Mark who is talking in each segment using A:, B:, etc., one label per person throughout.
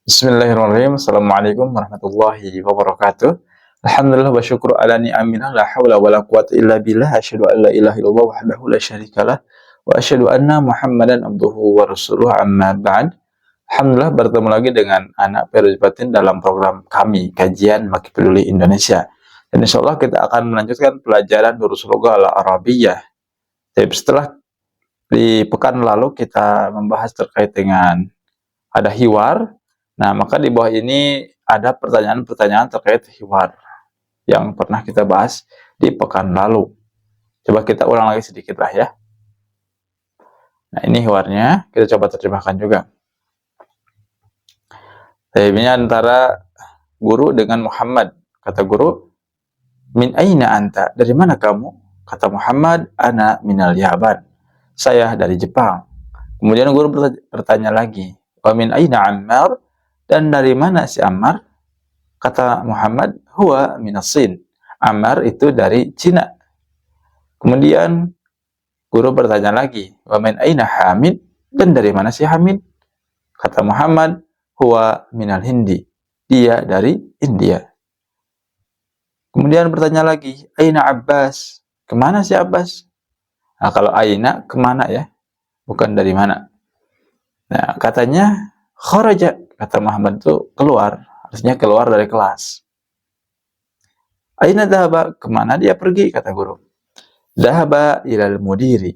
A: Bismillahirrahmanirrahim. Assalamualaikum warahmatullahi wabarakatuh. Alhamdulillah wa syukru ala ni'amillah la hawla wa la quwata illa billah. Asyhadu an la ilaha illallah wahdahu la syarikalah wa asyhadu anna Muhammadan abduhu wa rasuluh amma ba'd. Alhamdulillah bertemu lagi dengan anak Firdaus Batin dalam program kami Kajian Maki Peduli Indonesia. Dan insyaallah kita akan melanjutkan pelajaran Durus Lughah Al-Arabiyyah. Jadi setelah di pekan lalu kita membahas terkait dengan ada hiwar. Nah, maka di bawah ini ada pertanyaan-pertanyaan terkait hiwar yang pernah kita bahas di pekan lalu. Coba kita ulang lagi sedikit lah ya. Nah, ini hiwarnya, kita coba terjemahkan juga. Ini antara guru dengan Muhammad. Kata guru, "Min aina anta?" Dari mana kamu? Kata Muhammad, "Ana minal Yaban." Saya dari Jepang. Kemudian guru bertanya lagi, "Wa min aina Ammar?" Dan dari mana si Ammar? Kata Muhammad, "Huwa minas Sin." Ammar itu dari Cina. Kemudian guru bertanya lagi, "Wa min aina Hamid?" Dan dari mana si Hamid? Kata Muhammad, "Huwa minal Hindi." Dia dari India. Kemudian bertanya lagi, "Aina Abbas?" Kemana si Abbas? Nah, kalau aina, kemana ya? Bukan dari mana. Nah, katanya, kharaja. Kata Muhammad itu keluar. Artinya keluar dari kelas. Aina dhahaba? Kemana dia pergi? Kata guru. Dhahaba ilal mudiri.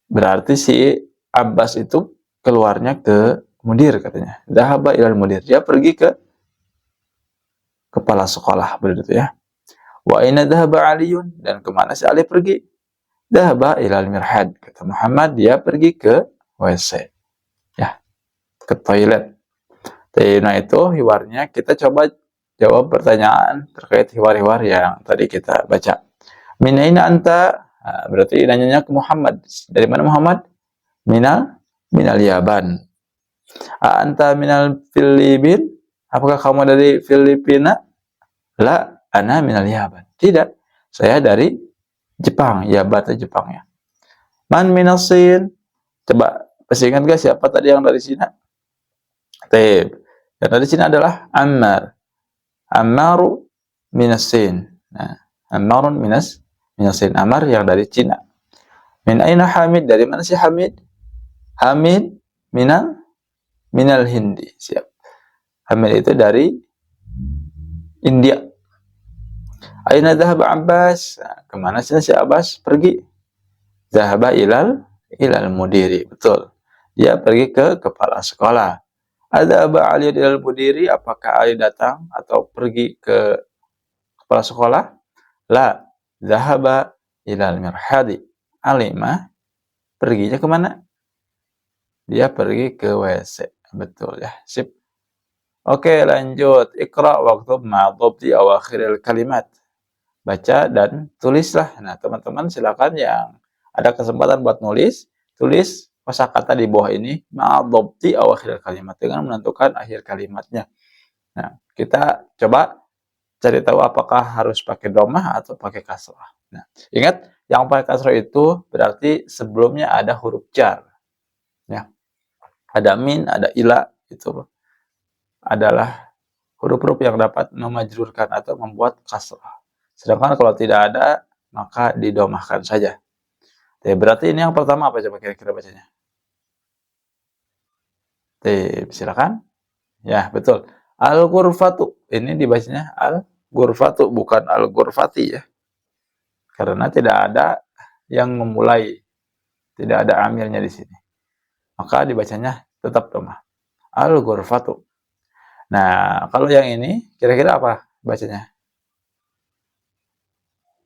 A: Berarti si Abbas itu keluarnya ke mudir katanya. Dhahaba ilal mudir. Dia pergi ke kepala sekolah. Begitu ya. Wa aina dhahaba Aliyun? Dan kemana si Ali pergi? Dhahaba ilal mirhad. Kata Muhammad, dia pergi ke WC. Ya, ke toilet. Nah itu hiwarnya, kita coba jawab pertanyaan terkait hiwar-hiwar yang tadi kita baca. Min aina anta? Nah, berarti nanyanya ke Muhammad. Dari mana Muhammad? Minal Yaban. Anta minal Filipin? Apakah kamu dari Filipina? La, ana minal Yaban. Tidak, saya dari Jepang. Yaban itu Jepang ya. Man minal Sin? Coba masih ingat gak siapa tadi yang dari Cina? Tib. Yang dari Cina adalah Ammar. Ammaru minas Sin. Nah, Ammarun minas Sin. Ammar yang dari Cina. Min aina Hamid? Dari mana si Hamid? Hamid minal Hindi. Siap. Hamid itu dari India. Aina dhahaba Abbas? Nah, kemana sih si Abbas pergi? Dhahaba ilal mudiri. Betul. Dia pergi ke kepala sekolah. Ada Aba Ali ilal mudiri? Apakah Ali datang atau pergi ke kepala sekolah? La, dhahaba ilal mirhadi. Ali mah perginya kemana? Dia pergi ke WC. Betul ya. Sip. Oke, lanjut. Iqra waktub ma'dhabti awakhiril kalimat. Baca dan tulislah. Nah, teman-teman silakan yang ada kesempatan buat nulis, tulis kosakata di bawah ini ma'dhabti awakhiril kalimat dengan menentukan akhir kalimatnya. Nah, kita coba cari tahu apakah harus pakai dhammah atau pakai kasrah. Nah, ingat yang pakai kasrah itu berarti sebelumnya ada huruf jar. Ya. Ada min, ada ila, itu adalah huruf-huruf yang dapat memajrurkan atau membuat kasrah. Sedangkan kalau tidak ada, maka didomahkan saja. Berarti ini yang pertama apa coba kira-kira bacanya? Silakan. Ya, betul. Al-ghurfatu. Ini dibacanya al-ghurfatu, bukan al-ghurfati ya. Karena tidak ada yang memulai. Tidak ada amilnya di sini. Maka dibacanya tetap domah. Al-ghurfatu. Nah, kalau yang ini kira-kira apa bacanya?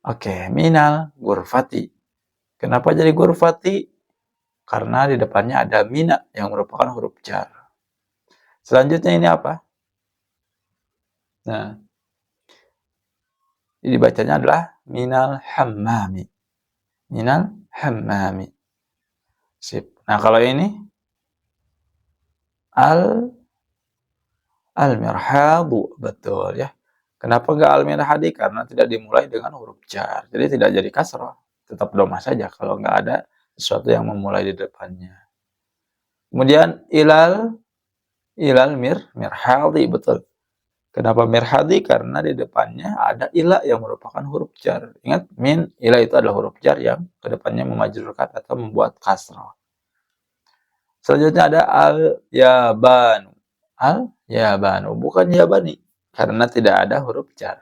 A: Oke, minal ghurfati. Kenapa jadi ghurfati? Karena di depannya ada mina yang merupakan huruf jar. Selanjutnya ini apa? Nah, ini bacanya adalah minal hammami. Minal hammami. Sip. Nah, kalau ini al-mirhadu. Betul ya. Kenapa enggak al-mirhadi? Karena tidak dimulai dengan huruf jar. Jadi tidak jadi kasrah. Tetap domah saja kalau enggak ada sesuatu yang memulai di depannya. Kemudian mirhadi, betul. Kenapa mirhadi? Karena di depannya ada ila yang merupakan huruf jar. Ingat, ila itu adalah huruf jar yang ke depannya memajrurkan atau membuat kasrah. Selanjutnya ada al-yabanu. Al-yabanu, bukan yabani, karena tidak ada huruf jar.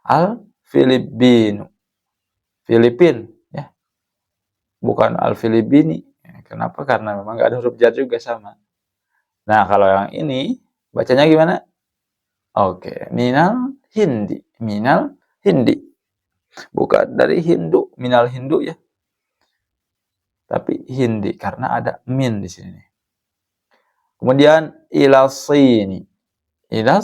A: Al-filipinu, Filipin, ya. Bukan al-filipini. Kenapa? Karena memang nggak ada huruf jar juga, sama. Nah, kalau yang ini bacanya gimana? Oke, minal hindi. Bukan dari Hindu, minal Hindu ya. Tapi hindi karena ada min di sini. Kemudian ilasini. Ya,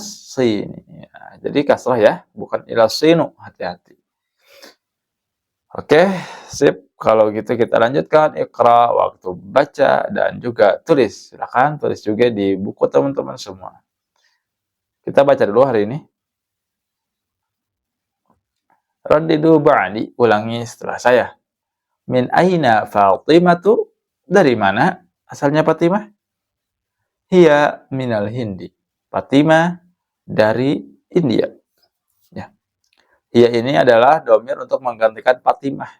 A: jadi kasrah ya, bukan ilasinu, hati-hati. Oke, sip. Kalau gitu kita lanjutkan Iqra, waktu baca dan juga tulis. Silakan tulis juga di buku teman-teman semua. Kita baca dulu hari ini. Raddidu ba'di, ulangi setelah saya. Min aina Fatimatu, dari mana asalnya Fatimah? Hiya minal Hindi. Fatimah dari India. Ya. Hiya ini adalah domir untuk menggantikan Fatimah.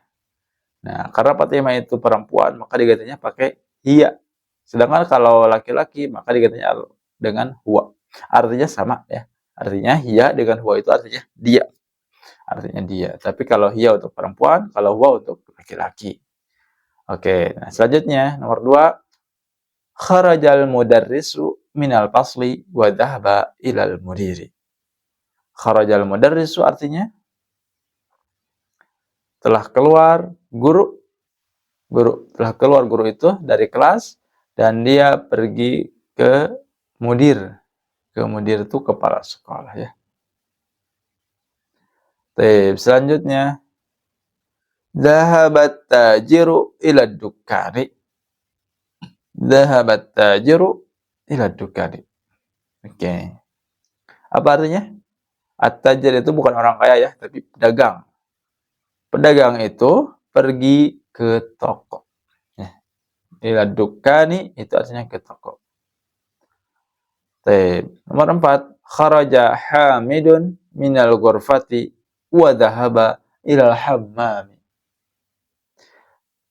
A: Nah, karena Fatimah itu perempuan, maka digantinya pakai hiya. Sedangkan kalau laki-laki, maka digantinya dengan huwa. Artinya sama ya. Artinya hiya dengan huwa itu artinya dia. Artinya dia. Tapi kalau hiya untuk perempuan, kalau huwa untuk laki-laki. Oke, nah selanjutnya nomor 2, kharajal mudarrisu minal fasli wa dhahaba ilal mudiri. Kharajal mudarrisu artinya telah keluar guru itu dari kelas dan dia pergi ke mudir. Ke mudir itu kepala sekolah ya. Selanjutnya dhahabat tajiru ila dukani. Dhahabat tajiru ila dukani. Oke. Apa artinya? At-tajir itu bukan orang kaya ya, tapi pedagang. Pedagang itu pergi ke toko. Ya. Ila dukani itu artinya ke toko. Nomor 4, kharaja Hamidun minal ghurfati wa dhahaba ilal hammami.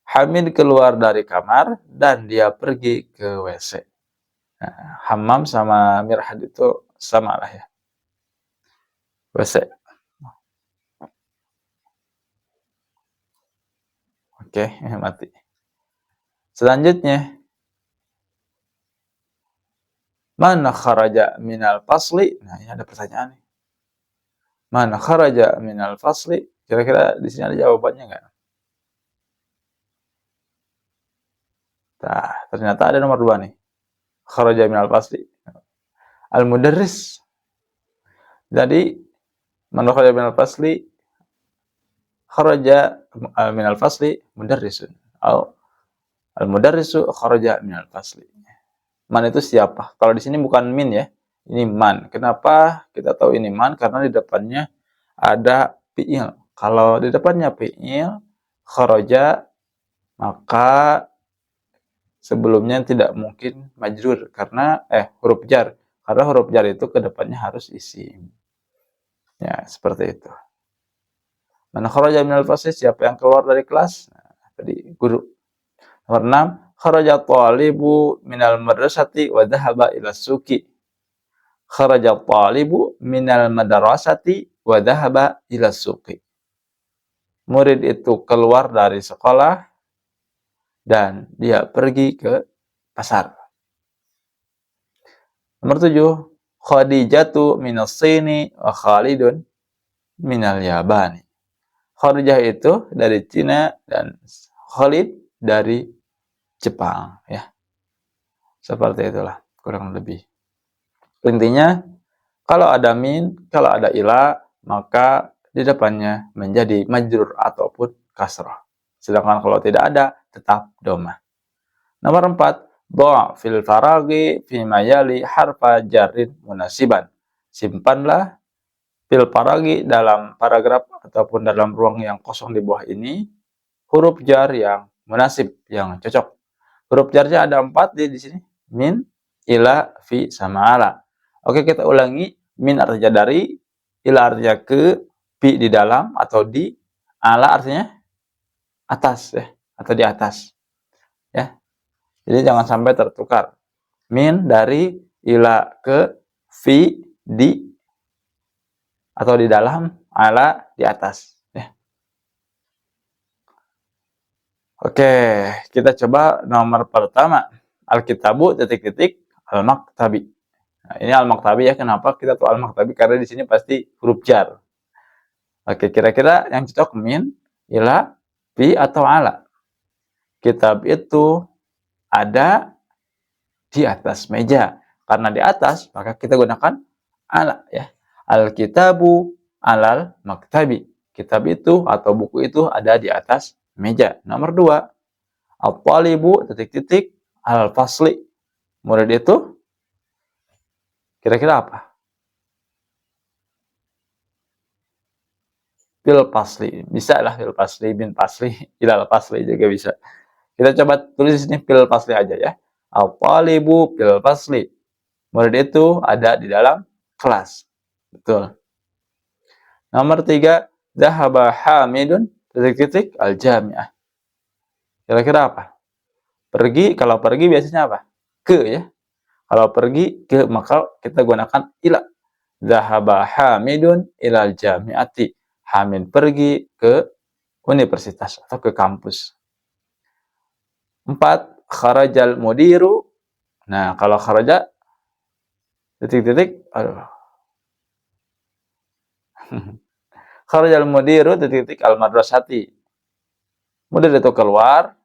A: Hamid keluar dari kamar dan dia pergi ke WC. Nah, hammam sama mirhad itu sama lah ya. WC. Oke, mati. Selanjutnya, mana kharaja minal fasli? Nah, ini ada pertanyaan nih. Mana kharaja minal fasli? Kira-kira di sini ada jawabannya nggak? Nah, ternyata ada nomor 2 nih. Kharaja minal fasli. Al-mudarris. Jadi, man kharaja minal fasli, kharaja minal fasli mudarrisun. Al-mudarrisu kharaja minal fasli. Man itu siapa? Kalau di sini bukan min ya. Ini man. Kenapa kita tahu ini man? Karena di depannya ada fi'il. Kalau di depannya fi'il, kharaja, maka sebelumnya tidak mungkin majrur karena huruf jar. Karena huruf jar itu ke depannya harus isim. Ya, seperti itu. Man kharaja minal fasli, siapa yang keluar dari kelas? Nah, tadi guru. Nomor 6, kharaja talibu minal madrasati wa dhahaba ila suqi. Kharaja talibu minal madrasati wa dhahaba ila suqi. Murid itu keluar dari sekolah dan dia pergi ke pasar. Nomor 7, Khadijatu minas Sini wa Khalidun minal Yabani. Khadijah itu dari Cina dan Khalid dari Jepang ya. Seperti itulah kurang lebih. Intinya kalau ada min, kalau ada ila, maka di depannya menjadi majrur ataupun kasrah. Sedangkan kalau tidak ada, tetap dhamma. Nomor 4, dha' fil faraghi fi mayali harfa jarrin munasiban. Simpanlah fil faraghi dalam paragraf ataupun dalam ruang yang kosong di bawah ini huruf jar yang munasib, yang cocok. Huruf jarnya ada 4 di sini. Min, ila, fi, sama ala. Oke, kita ulangi. Min artinya dari, ila artinya ke, fi di dalam atau di, ala artinya atas ya, atau di atas. Ya. Jadi jangan sampai tertukar. Min dari, ila ke, fi di atau di dalam, ala di atas. Ya. Oke, kita coba nomor pertama. Alkitabu titik-titik al-maktabi. Nah, ini al-maktabi ya. Kenapa kita tahu al-maktabi? Karena di sini pasti huruf jar. Oke, kira-kira yang cocok min, ila, fi atau ala? Kitab itu ada di atas meja. Karena di atas, maka kita gunakan ala ya. Al-kitabu alal maktabi. Kitab itu atau buku itu ada di atas meja. Nomor 2. Al-talibu titik-titik al-fasli. Murid itu kira-kira apa? Fil pasli. Bisa lah fil pasli, bin pasli, ilal pasli juga bisa. Kita coba tulis di sini fil pasli aja ya. Al-talibu fil pasli. Murid itu ada di dalam kelas. Betul. Nomor 3, Zahaba Hamidun titik-titik al-jami'ah. Kira-kira apa? Pergi, kalau pergi biasanya apa? Ke ya. Kalau pergi ke, maka kita gunakan ila. Zahaba Hamidun ilal jami'ati. Hamid pergi ke universitas atau ke kampus. 4, kharajal mudiru. Nah, kalau kharaja titik-titik, aduh. Kharajal mudiru titik-titik al-madrasati. Mudir itu keluar.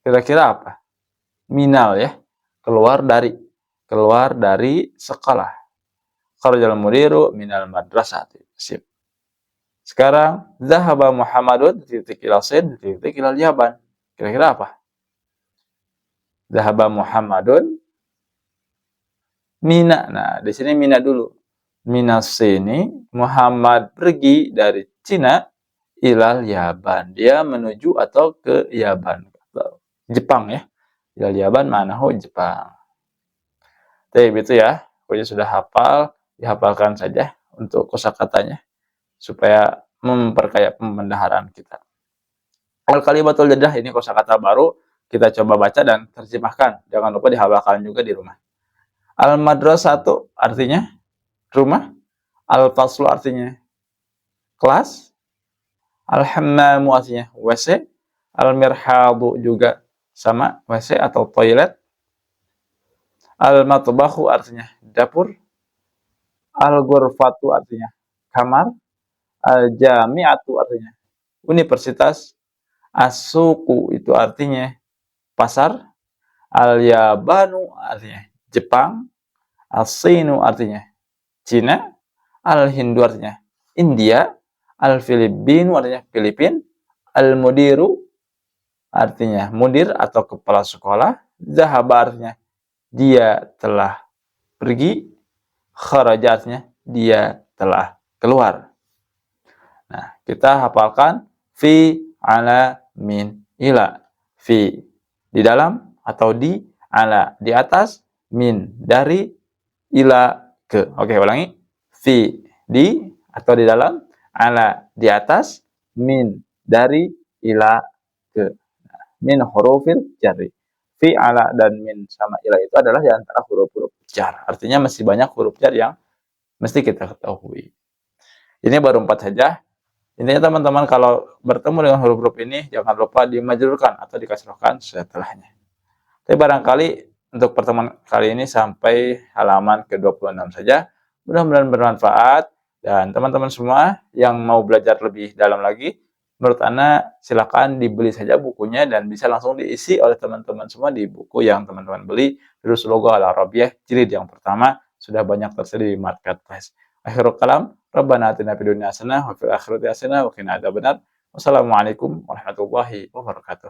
A: Kira-kira apa? Minal ya. Keluar dari sekolah. Kharajal mudiru minal madrasati. Sip. Sekarang zahaba Muhammadun titik ila Sin titik ila Yaban. Kira-kira apa? Zahaba Muhammadun mina. Nah, di sini mina dulu. Mina sini Muhammad pergi dari Cina ilal Yaban. Dia menuju atau ke Yaban. Jepang ya. Ilal Yaban manahu Jepang. Jadi itu ya. Pokoknya sudah hafal, dihafalkan saja untuk kosakatanya supaya memperkaya pembendaharaan kita. Al-kalimatul jadah ini kosakata baru, kita coba baca dan terjemahkan. Jangan lupa dihafalkan juga di rumah. Al-madrasatu artinya rumah, al-faslu artinya kelas, al-hammamu artinya WC, al-mirhadu juga sama WC atau toilet, al-matbahu artinya dapur, al-ghurfatu artinya kamar, al-jami'atu artinya universitas, as-suqu itu artinya pasar, al-yabanu artinya Jepang, as-sinu artinya Cina, al-hindu artinya India, al-filipinu artinya Filipin, al-mudiru artinya mudir atau kepala sekolah, zahaba artinya dia telah pergi, kharaja artinya dia telah keluar. Nah, kita hafalkan fi, ala, min, ila. Fi di dalam atau di, ala di atas, min dari, ila ke. Oke, ulangi. Fi di atau di dalam, ala di atas, min dari, ila ke. Nah, min hurufil jarri. Fi, ala dan min sama ila itu adalah di antara huruf-huruf jar. Artinya masih banyak huruf jar yang mesti kita ketahui. Ini baru 4 saja. Intinya teman-teman kalau bertemu dengan huruf-huruf ini jangan lupa dimajrurkan atau dikasrohkan setelahnya. Tapi barangkali untuk pertemuan kali ini sampai halaman ke-26 saja. Mudah-mudahan bermanfaat dan teman-teman semua yang mau belajar lebih dalam lagi, menurut Ana silakan dibeli saja bukunya dan bisa langsung diisi oleh teman-teman semua di buku yang teman-teman beli. Terus logo Al-Arabiyah jilid yang pertama sudah banyak tersedia di marketplace. Akhirul kalam, Rabbana atina fid dunya hasanah wa fil akhirati hasanah wa qina adzabannar. Wassalamualaikum warahmatullahi wabarakatuh.